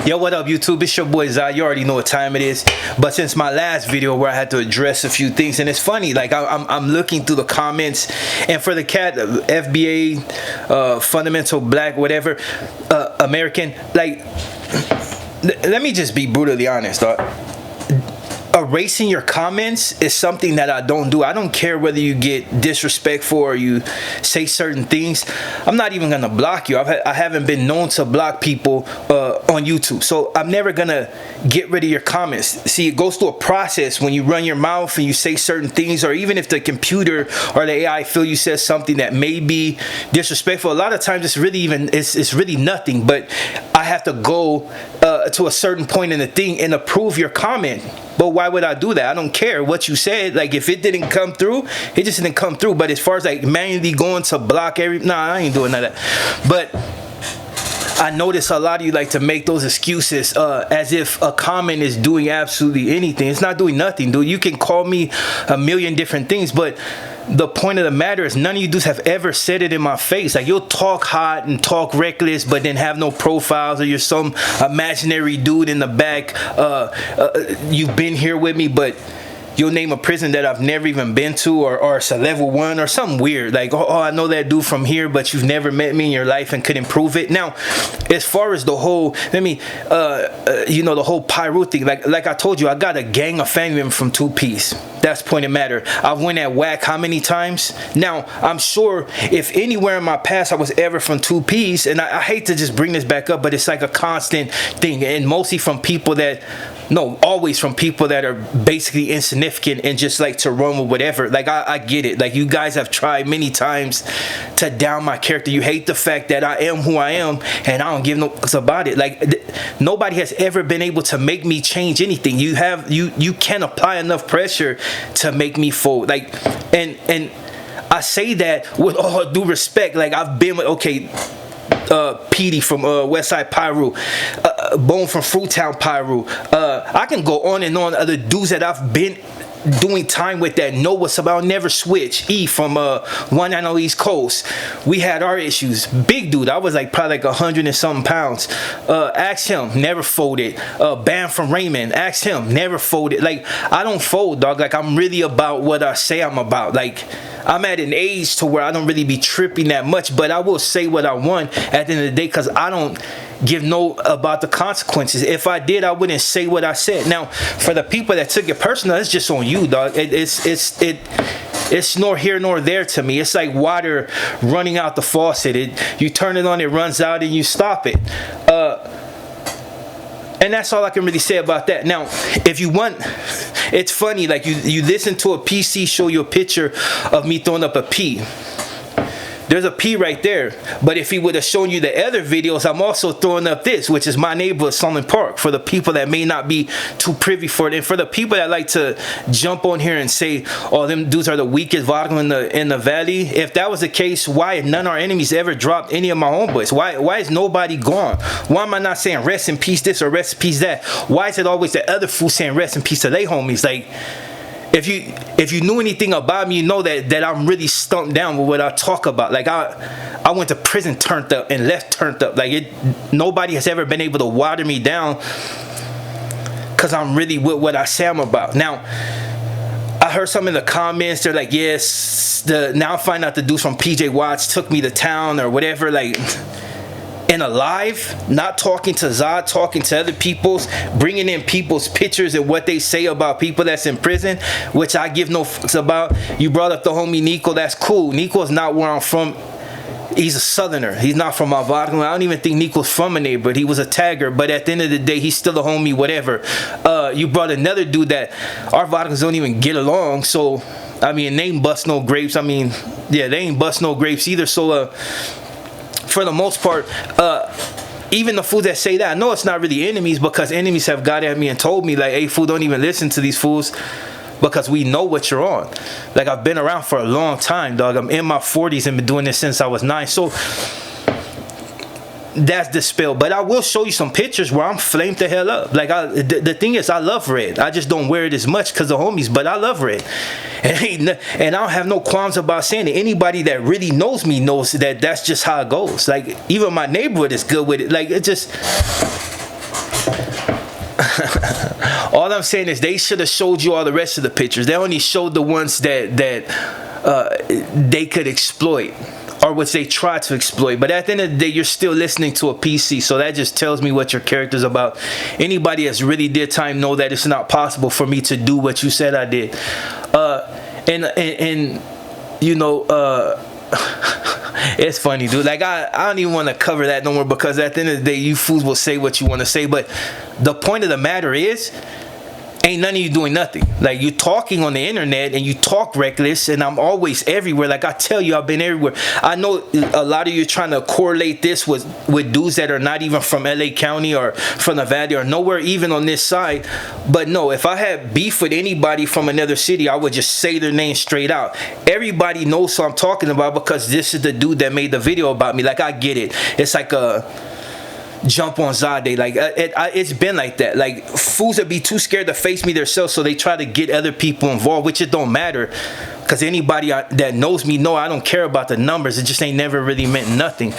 Yo, what up YouTube? It's your boy Zai. You already know what time it is. But since my last video where I had to address a few things, and it's funny, like I'm looking through the comments, and for the cat, FBA, fundamental black, whatever, American, like, let me just be brutally honest, dog. Erasing your comments is something that I don't do. I don't care whether you get disrespectful or you say certain things. I'm not even gonna block you. I haven't been known to block people on YouTube, so I'm never gonna get rid of your comments. See, it goes through a process when you run your mouth and you say certain things, or even if the computer or the AI feel you said something that may be disrespectful. A lot of times it's really nothing, but I have to go to a certain point in the thing and approve your comment. But why would I do that? I don't care what you said. Like, if it didn't come through, it just didn't come through. But as far as like manually going to block I ain't doing none of that. But I notice a lot of you like to make those excuses as if a comment is doing absolutely anything. It's not doing nothing, dude. You can call me a million different things, but the point of the matter is none of you dudes have ever said it in my face. Like, you'll talk hot and talk reckless, but then have no profiles, or you're some imaginary dude in the back. You've been here with me, but you'll name a prison that I've never even been to, or it's a level 1 or something weird. Like, oh, I know that dude from here, but you've never met me in your life and couldn't prove it. Now, as far as the whole, the whole Pyro thing, like I told you, I got a gang of family members from 2-piece. That's point of matter. I went at whack how many times? Now, I'm sure if anywhere in my past I was ever from 2-piece, and I hate to just bring this back up, but it's like a constant thing, and mostly from people that, no, always from people that are basically insignificant and just like to run with whatever. Like, I get it. Like, you guys have tried many times to down my character. You hate the fact that I am who I am, and I don't give no fucks about it. Like, nobody has ever been able to make me change anything. You can't apply enough pressure to make me fold. Like, and I say that with all due respect. Like, I've been with, okay, Petey from Westside Pyro, Bone from Fruitown Pyro. I can go on and on. Other dudes that I've been doing time with that know what's about, never switch. E from 190 East Coast, we had our issues. Big dude, I was like probably like 100 and something pounds. Ask him, never folded. Bam from Raymond, ask him, never folded. Like, I don't fold, dog. Like, I'm really about what I say I'm about. Like, I'm at an age to where I don't really be tripping that much, but I will say what I want at the end of the day, because I don't give no about the consequences. If I did, I wouldn't say what I said. Now, for the people that took it personal, it's just on you, dog. It's nor here nor there to me. It's like water running out the faucet. You turn it on, it runs out, and you stop it. And that's all I can really say about that. Now, if you want, it's funny, like you listen to a PC show you a picture of me throwing up a P. There's a P right there. But if he would have shown you the other videos, I'm also throwing up this, which is my neighborhood, Solomon Park, for the people that may not be too privy for it. And for the people that like to jump on here and say, oh, them dudes are the weakest vodka in the valley. If that was the case, why have none of our enemies ever dropped any of my homeboys? Why is nobody gone? Why am I not saying rest in peace this or rest in peace that? Why is it always the other fool saying rest in peace to their homies? Like, if you knew anything about me, you know that I'm really stumped down with what I talk about. Like, I went to prison turned up and left turned up. Like, nobody has ever been able to water me down, because I'm really with what I say I'm about. Now, I heard some in the comments, they're like, yes, now I find out the dudes from PJ Watts took me to town or whatever. Like, in a live, not talking to Zod, talking to other people's, bringing in people's pictures and what they say about people that's in prison, which I give no fucks about. You brought up the homie Nico, that's cool. Nico's not where I'm from. He's a southerner. He's not from my vodka. I don't even think Nico's from a neighborhood. He was a tagger, but at the end of the day, he's still a homie, whatever. You brought another dude that our vodkas don't even get along, so, I mean, they ain't bust no grapes. I mean, yeah, they ain't bust no grapes either, so, for the most part, even the fools that say that, I know it's not really enemies, because enemies have got at me and told me, like, hey, fool, don't even listen to these fools, because we know what you're on. Like, I've been around for a long time, dog. I'm in my 40s and been doing this since I was 9. So that's dispelled. But I will show you some pictures where I'm flamed the hell up. Like, the thing is, I love red. I just don't wear it as much because of homies, but I love red. And I don't have no qualms about saying it. Anybody that really knows me knows that that's just how it goes. Like, even my neighborhood is good with it. Like, it just... all I'm saying is they should have showed you all the rest of the pictures. They only showed the ones that they could exploit, or which they try to exploit. But at the end of the day, you're still listening to a PC, so that just tells me what your character's about. Anybody that's really did time know that it's not possible for me to do what you said I did. And you know, it's funny, dude. Like, I don't even want to cover that no more, because at the end of the day, you fools will say what you want to say. But the point of the matter is, ain't none of you doing nothing. Like, you talking on the internet and you talk reckless, and I'm always everywhere. Like, I tell you, I've been everywhere. I know a lot of you are trying to correlate this with dudes that are not even from LA County or from the Valley or nowhere even on this side. But no, if I had beef with anybody from another city, I would just say their name straight out. Everybody knows who I'm talking about, because this is the dude that made the video about me. Like, I get it. It's like a jump on Zade. Like, it's been like that. Like, fools would be too scared to face me themselves, so they try to get other people involved, which it don't matter, because anybody that knows me know I don't care about the numbers. It just ain't never really meant nothing.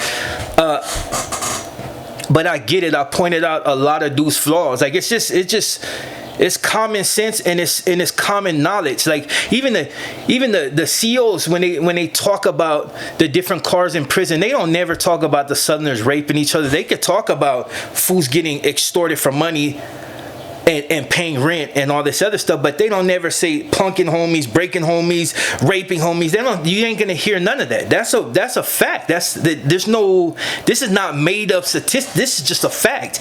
But I get it. I pointed out a lot of dudes' flaws. Like, it's common sense, and it's common knowledge. Like, even the CEOs, when they talk about the different cars in prison, they don't never talk about the Southerners raping each other. They could talk about fools getting extorted for money and paying rent and all this other stuff, but they don't never say punking homies, breaking homies, raping homies. You ain't gonna hear none of that. That's a fact. This is not made up statistics. This is just a fact.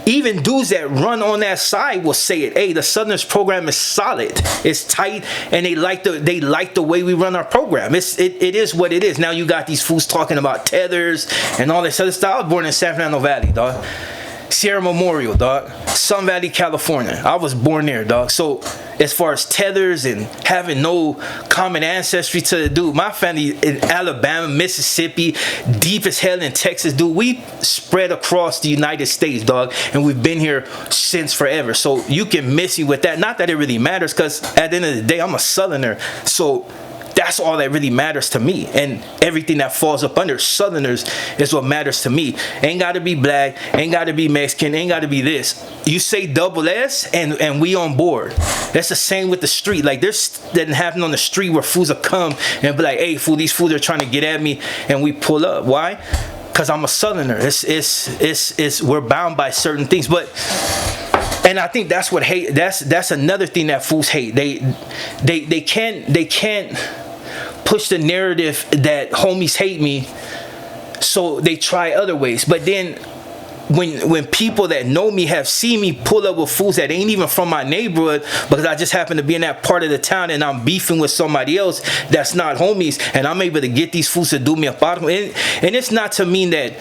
Even dudes that run on that side will say it. Hey, the Southerners program is solid. It's tight, and they like the way we run our program. It is what it is. Now you got these fools talking about tethers and all this other stuff. I was born in San Fernando Valley, dog. Sierra Memorial, dog. Sun Valley, California. I was born there, dog. So as far as tethers and having no common ancestry to the dude, my family in Alabama, Mississippi, deep as hell in Texas, dude, we spread across the United States, dog, and we've been here since forever. So you can miss me with that. Not that it really matters, because at the end of the day, I'm a Southerner. So that's all that really matters to me, and everything that falls up under Southerners is what matters to me. Ain't gotta be black, ain't gotta be Mexican, ain't gotta be this. You say double S and we on board. That's the same with the street. Like, there's that happen on the street where fools will come and be like, hey fool, these fools are trying to get at me, and we pull up. Why? Because I'm a Southerner. It's we're bound by certain things. And I think that's what hate. That's another thing that fools hate. They can't push the narrative that homies hate me, so they try other ways. But then when people that know me have seen me pull up with fools that ain't even from my neighborhood, because I just happen to be in that part of the town and I'm beefing with somebody else that's not homies, and I'm able to get these fools to do me a bottom. And it's not to mean that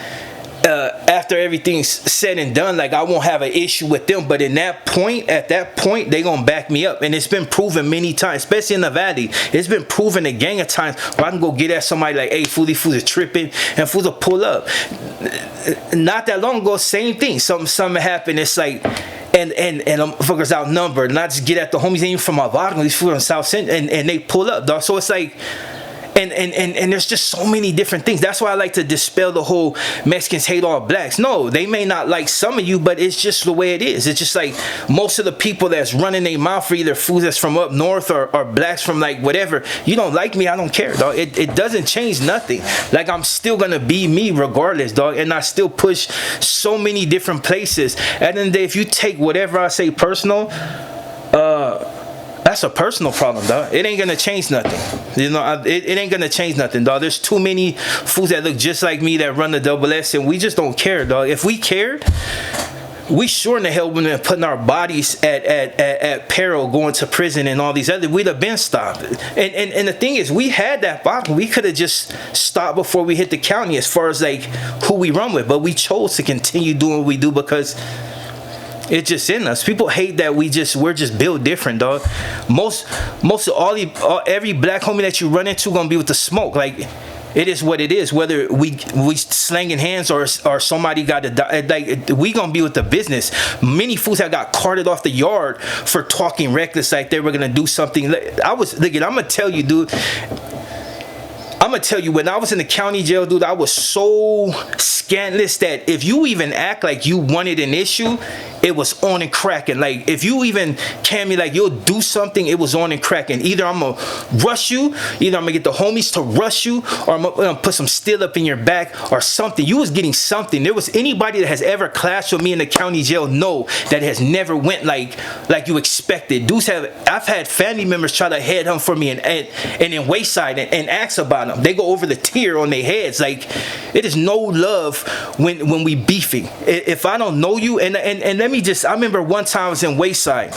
after everything's said and done, like, I won't have an issue with them, but at that point, they gonna back me up. And it's been proven many times, especially in the Valley. It's been proven a gang of times where I can go get at somebody like, hey, fool, these fools are tripping, and fools will pull up. Not that long ago, same thing. Something happened. It's like, and motherfuckers outnumbered, and I just get at the homies, ain't from Alvaro, these fools in South Central, and they pull up, dog. So it's like, and there's just so many different things. That's why I like to dispel the whole Mexicans hate all blacks. No, they may not like some of you, but it's just the way it is. It's just like most of the people that's running their mouth for either fools that's from up north or blacks from like whatever. You don't like me, I don't care, dog. It doesn't change nothing. Like, I'm still gonna be me regardless, dog, and I still push so many different places. At the end of the day, if you take whatever I say personal, that's a personal problem, dog. It ain't gonna change nothing. You know, it ain't gonna change nothing, dog. There's too many fools that look just like me that run the double S, and we just don't care, dog. If we cared, we sure in the hell wouldn't have putting our bodies at peril, going to prison and all these other. We'd have been stopped. And the thing is, we had that bottom. We could have just stopped before we hit the county as far as like who we run with, but we chose to continue doing what we do because it's just in us. People hate that we're just built different, dog. Most of every black homie that you run into gonna be with the smoke. Like, it is what it is. Whether we slanging hands or somebody got to die, like we gonna be with the business. Many fools have got carted off the yard for talking reckless, like they were gonna do something. I'm gonna tell you, dude. I'm gonna tell you, when I was in the county jail, dude, I was so scantless that if you even act like you wanted an issue, it was on and cracking. Like if you even came me like you'll do something, it was on and cracking. Either I'm gonna rush you, either I'm gonna get the homies to rush you, or I'm gonna put some steel up in your back or something. You was getting something. There was anybody that has ever clashed with me in the county jail know that has never went like you expected. Dudes I've had family members try to headhunt for me and in Wayside and ask about them. They go over the tier on their heads. Like it is no love when we beefing. If I don't know you, and let me just, I remember one time I was in Wayside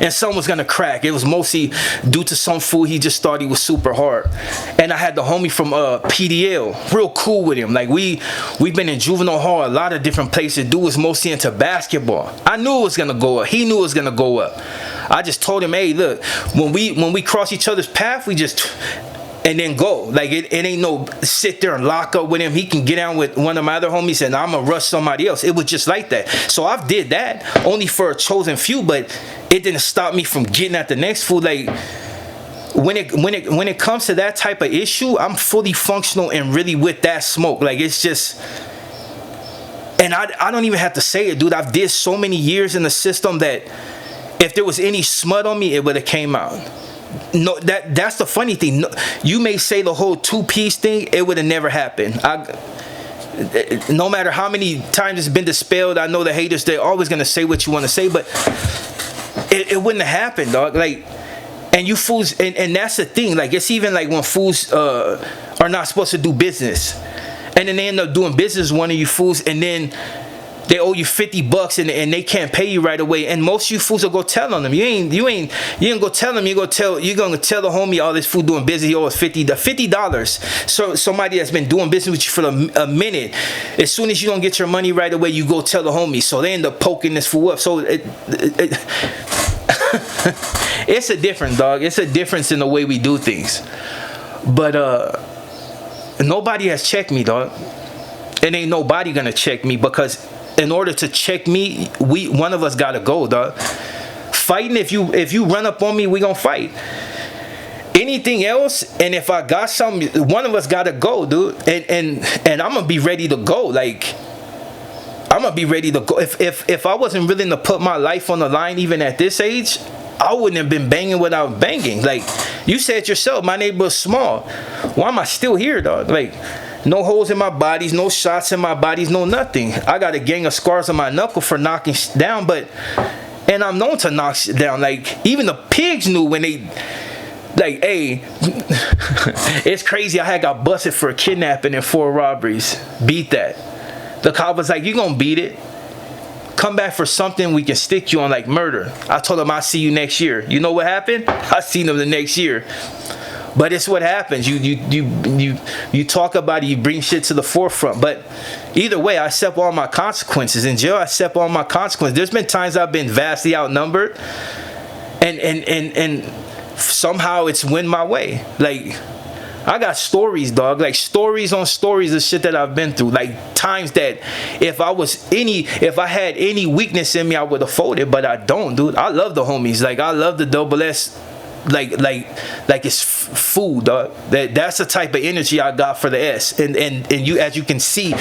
and someone was gonna crack. It was mostly due to some fool. He just thought he was super hard, and I had the homie from PDL, real cool with him. Like we've been in juvenile hall, a lot of different places. Dude was mostly into basketball. I knew it was gonna go up. He knew it was gonna go up. I just told him, hey, look, when we cross each other's path, we just and then go. Like it ain't no sit there and lock up with him. He can get down with one of my other homies and I'm gonna rush somebody else. It was just like that. So I've did that only for a chosen few, but it didn't stop me from getting at the next fool. Like when it comes to that type of issue, I'm fully functional and really with that smoke. Like it's just, and I don't even have to say it, dude. I've did so many years in the system that if there was any smut on me, it would have came out. No, that's the funny thing. No, you may say the whole two-piece thing, it would have never happened. No matter how many times it's been dispelled, I know the haters, they're always gonna say what you want to say, but it wouldn't have happened, dog. Like, and you fools, and that's the thing. Like, it's even like when fools are not supposed to do business, and then they end up doing business with one of you fools, and then they owe you $50 and they can't pay you right away. And most of you fools will go tell on them. You ain't go tell them. You're gonna tell the homie, all this fool doing business, he owes $50. So somebody that's been doing business with you for a minute, as soon as you don't get your money right away, you go tell the homie. So they end up poking this fool up. So it's a difference, dog. It's a difference in the way we do things. But nobody has checked me, dog. And ain't nobody gonna check me, because in order to check me, one of us gotta go, dog. Fighting, if you run up on me, we gonna fight. Anything else, and if I got something, one of us gotta go, dude. And I'm gonna be ready to go. Like, I'm gonna be ready to go. If I wasn't willing to put my life on the line, even at this age, I wouldn't have been banging without banging. Like you said yourself, my neighborhood's small. Why am I still here, dog? Like, no holes in my bodies, no shots in my bodies, no nothing. I got a gang of scars on my knuckle for knocking down, and I'm known to knock shit down. Like, even the pigs knew when they, like, hey, it's crazy. I had got busted for kidnapping and 4 robberies. Beat that. The cop was like, you gonna beat it. Come back for something we can stick you on, like murder. I told him I'll see you next year. You know what happened? I seen him the next year. But it's what happens. You talk about it, you bring shit to the forefront. But either way, I accept all my consequences. In jail, I accept all my consequences. There's been times I've been vastly outnumbered, and somehow it's win my way. Like, I got stories, dog. Like, stories on stories of shit that I've been through. Like, times that if I had any weakness in me, I would have folded, but I don't, dude. I love the homies. Like, I love the double S. Like it's food, dog. That's the type of energy I got for the S. And you, as you can see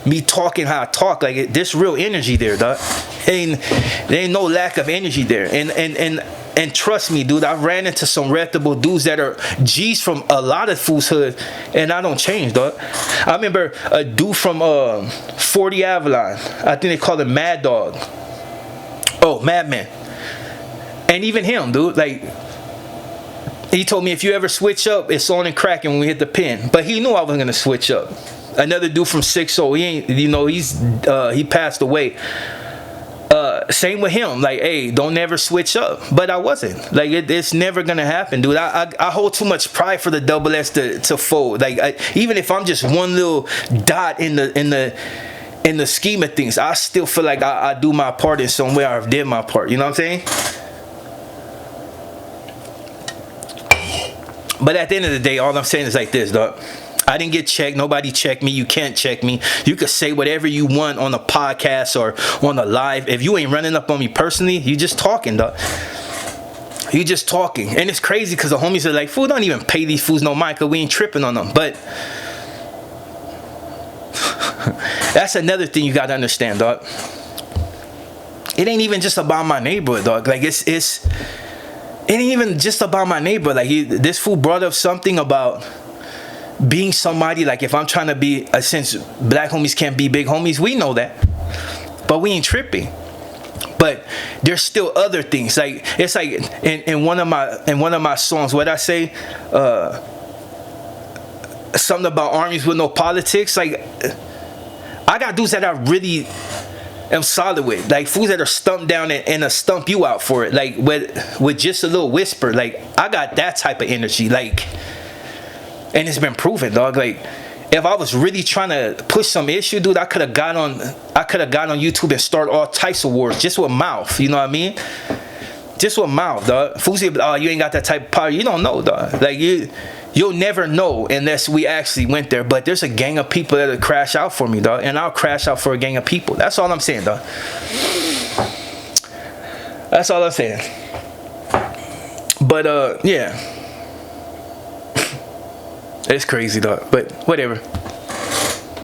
me talking how I talk, like, there's real energy there, dog. There ain't no lack of energy there. And trust me, dude, I've ran into some reputable dudes that are G's from a lot of fools hood, and I don't change, dog. I remember a dude from 40 Avalon. I think they call him Mad Dog. Oh, Madman. And even him, dude, like, he told me, if you ever switch up, it's on and cracking when we hit the pin. But he knew I was gonna switch up. Another dude from 6-0, he ain't, he passed away. Same with him. Like, hey, don't never switch up. But I wasn't. Like, it's never gonna happen, dude. I hold too much pride for the double S to fold. Like, even if I'm just one little dot in the scheme of things, I still feel like I do my part in some way. I've did my part. You know what I'm saying? But at the end of the day, all I'm saying is like this, dog. I didn't get checked. Nobody checked me. You can't check me. You could say whatever you want on a podcast or on a live. If you ain't running up on me personally, you just talking, dog. You just talking. And it's crazy because the homies are like, fool, don't even pay these fools no mind because we ain't tripping on them. But that's another thing you got to understand, dog. It ain't even just about my neighborhood, dog. Like, it ain't even just about my neighbor. Like, this fool brought up something about being somebody. Like, if I'm trying to be, since black homies can't be big homies, we know that, but we ain't tripping. But there's still other things. Like, it's like in one of my songs, what I say, something about armies with no politics. Like, I got dudes that I really am solid with, like fools that are stumped down and stump you out for it, like with just a little whisper. Like, I got that type of energy, like, and it's been proven, dog. Like, if I was really trying to push some issue, dude, I could have got on YouTube and start all types of wars just with mouth. You know what I mean? Just with mouth, dog. Fools say, oh, you ain't got that type of power. You don't know, dog. Like, you'll never know unless we actually went there. But there's a gang of people that'll crash out for me, dog, and I'll crash out for a gang of people. That's all I'm saying, dog. That's all I'm saying. But yeah, it's crazy, dog. But whatever.